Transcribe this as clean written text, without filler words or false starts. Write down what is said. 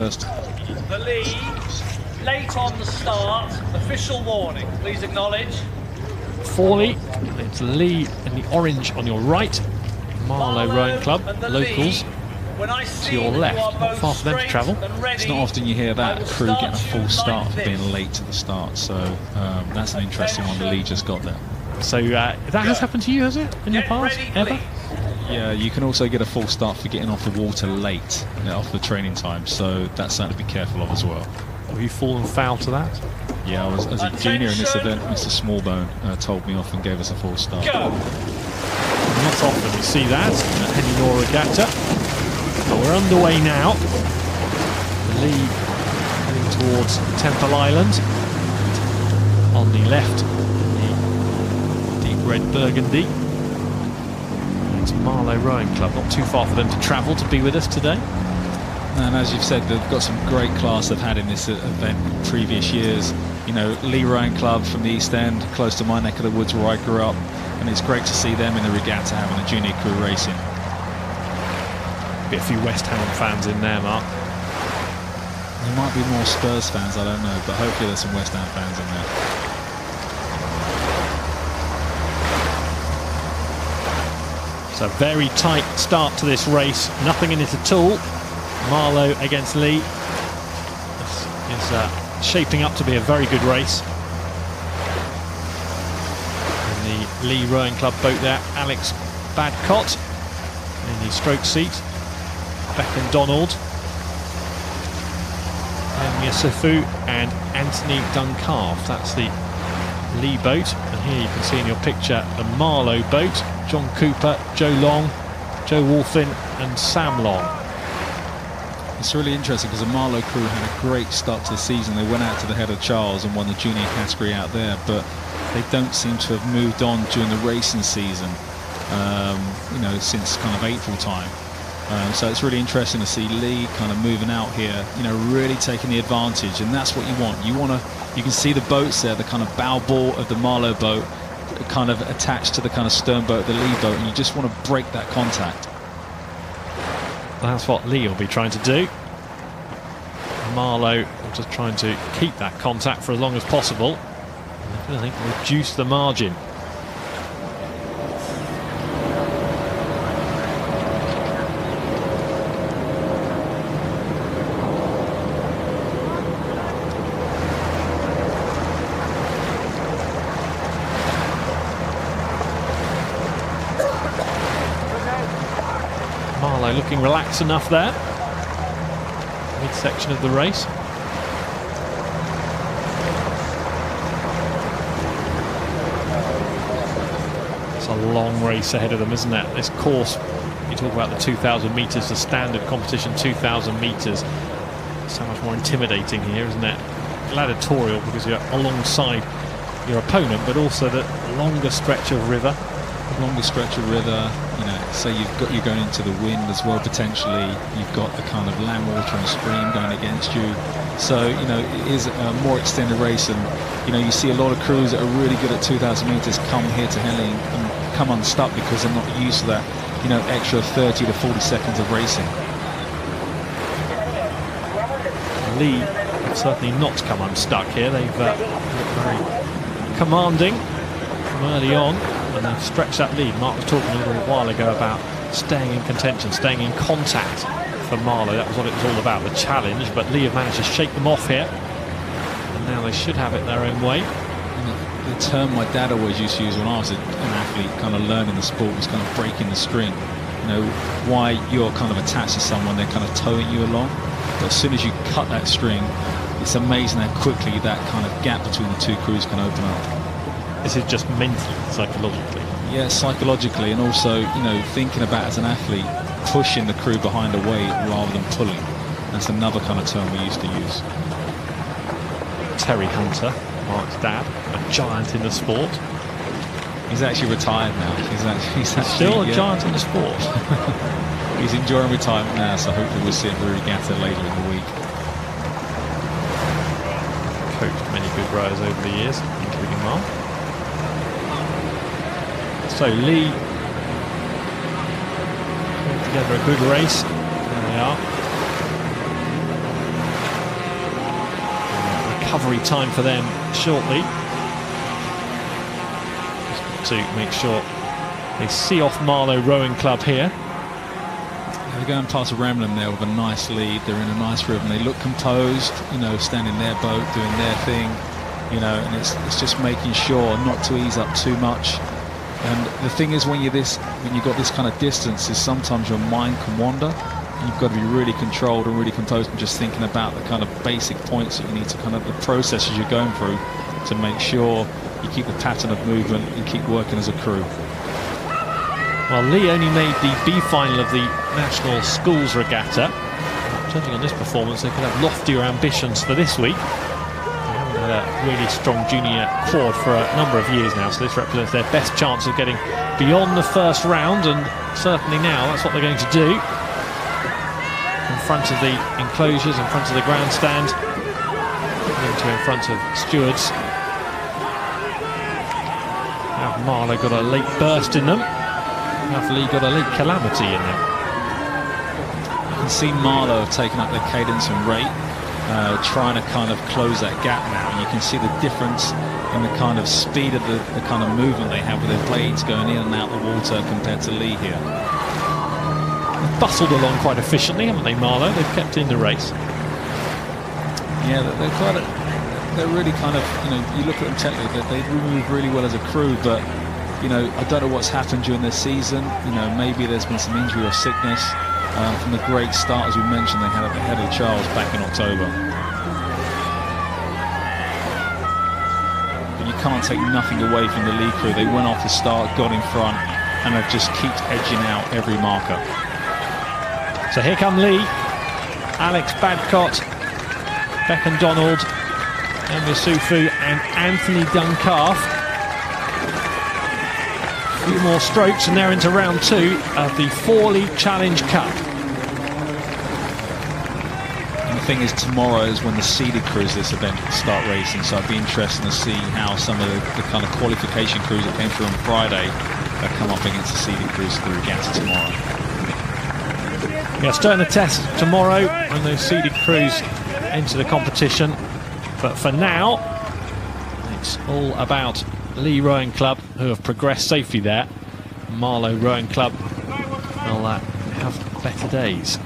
first. The lead, late on the start, official warning, please acknowledge. Fawley, it's Lee in the orange on your right, Marlow Rowing Club, locals to your left, not far for them to travel. It's not often you hear that, a crew getting a full start for being late to the start, so that's an interesting one the Lee just got there. So that has happened to you, has it, in your past, ever? Yeah, you can also get a full start for getting off the water late, off the training time, so that's something to be careful of as well. Have you fallen foul to that? Yeah, I was, as a junior in this event, Mr. Smallbone told me off and gave us a full start. Not often you see that at Henley Royal Regatta. But we're underway now. The Lee heading towards Temple Island. On the left, the deep red burgundy. It's Marlow Rowing Club, not too far for them to travel to be with us today. And as you've said, they've got some great class they've had in this event in previous years. You know, Lea Rowing Club from the East End, close to my neck of the woods where I grew up. And it's great to see them in the regatta having a junior crew racing. Be a few West Ham fans in there, Mark. There might be more Spurs fans, I don't know, but hopefully there's some West Ham fans in there. It's a very tight start to this race, nothing in it at all. Marlow against Lee. This is shaping up to be a very good race. And the Lee Rowing Club boat there, Alex Badcott in the stroke seat, Beckham Donald, Yusufu and Anthony Duncalf. That's the Lee boat, and here you can see in your picture the Marlow boat, John Cooper, Joe Long, Joe Wolfin and Sam Long. It's really interesting because the Marlow crew had a great start to the season. They went out to the Head of Charles and won the junior category out there, but they don't seem to have moved on during the racing season, you know, since kind of April time. So it's really interesting to see Lee kind of moving out here, you know, really taking the advantage, and that's what you want. You can see the boats there, the kind of bow ball of the Marlow boat kind of attached to the kind of stern boat of the Lee boat, and you just want to break that contact. That's what Lee will be trying to do. Marlow just trying to keep that contact for as long as possible. I think reduce the margin. Marlow looking relaxed enough there. Midsection of the race. It's a long race ahead of them, isn't it? This course, you talk about the 2,000 metres, the standard competition 2,000 metres. So much more intimidating here, isn't it? Gladiatorial because you're alongside your opponent, but also the longer stretch of river. Longer stretch of river, you know, so you're going into the wind as well potentially. You've got the kind of land, water and stream going against you. So, you know, it is a more extended race, and, you know, you see a lot of crews that are really good at 2,000 metres come here to Henley and come unstuck because they're not used to that, you know, extra 30 to 40 seconds of racing. Lee have certainly not come unstuck here. They've looked very commanding from early on. And they've stretched that lead. Mark was talking a little while ago about staying in contention, staying in contact for Marlow. That was what it was all about, the challenge. But Lee have managed to shake them off here. And now they should have it their own way. The term my dad always used to use when I was an athlete, kind of learning the sport, was kind of breaking the string. You know, why you're kind of attached to someone, they're kind of towing you along. But as soon as you cut that string, it's amazing how quickly that kind of gap between the two crews can open up. This is just mentally, psychologically. Yeah, psychologically, and also, you know, thinking about as an athlete, pushing the crew behind a weight rather than pulling. That's another kind of term we used to use. Terry Hunter, Mark's dad, a giant in the sport. He's actually retired now. He's actually still a giant in the sport. He's enjoying retirement now, so hopefully we'll see him at the regatta later in the week. Coached many good rowers over the years, including Mark. So Lee put together a good race. There they are. recovery time for them shortly. Just got to make sure they see off Marlow Rowing Club here. They're going past Remlin there with a nice lead. They're in a nice rhythm. They look composed, you know, standing their boat, doing their thing, you know, and it's just making sure not to ease up too much. And the thing is, when you've got this kind of distance, is sometimes your mind can wander. And you've got to be really controlled and really composed and just thinking about the kind of basic points that you need to kind of, the processes you're going through to make sure you keep the pattern of movement and keep working as a crew. Well, Lee only made the B final of the National Schools Regatta. Judging on this performance, they could have loftier ambitions for this week. They haven't had a really strong junior quad for a number of years now, so this represents their best chance of getting beyond the first round, and certainly now that's what they're going to do. In front of the enclosures, in front of the grandstand, in front of stewards. Have Marlow got a late burst in them? Have Lee got a late calamity in them? You can see Marlow have taken up their cadence and rate, trying to kind of close that gap now. And you can see the difference in the kind of speed of the kind of movement they have with their blades going in and out the water compared to Lee here. They've bustled along quite efficiently, haven't they, Marlow? They've kept in the race. Yeah, they're really kind of, you know, you look at them technically, they move really well as a crew, but you know, I don't know what's happened during their season. You know, maybe there's been some injury or sickness from the great start, as we mentioned, they had at the head of Charles back in October. But you can't take nothing away from the Lee crew. They went off the start, got in front, and have just kept edging out every marker. So here come Lee, Alex Badcott, Beckon Donald, Emma Sufu, and Anthony Duncalf. A few more strokes and they're into round 2 of the Fawley Challenge Cup. And the thing is, tomorrow is when the seeded crews of this event start racing, so I'd be interested to see how some of the kind of qualification crews that came through on Friday come up against the seeded crews of the regatta tomorrow. Yeah, starting the test tomorrow when those seeded crews enter the competition. But for now, it's all about Lea Rowing Club, who have progressed safely there. Marlow Rowing Club will have better days.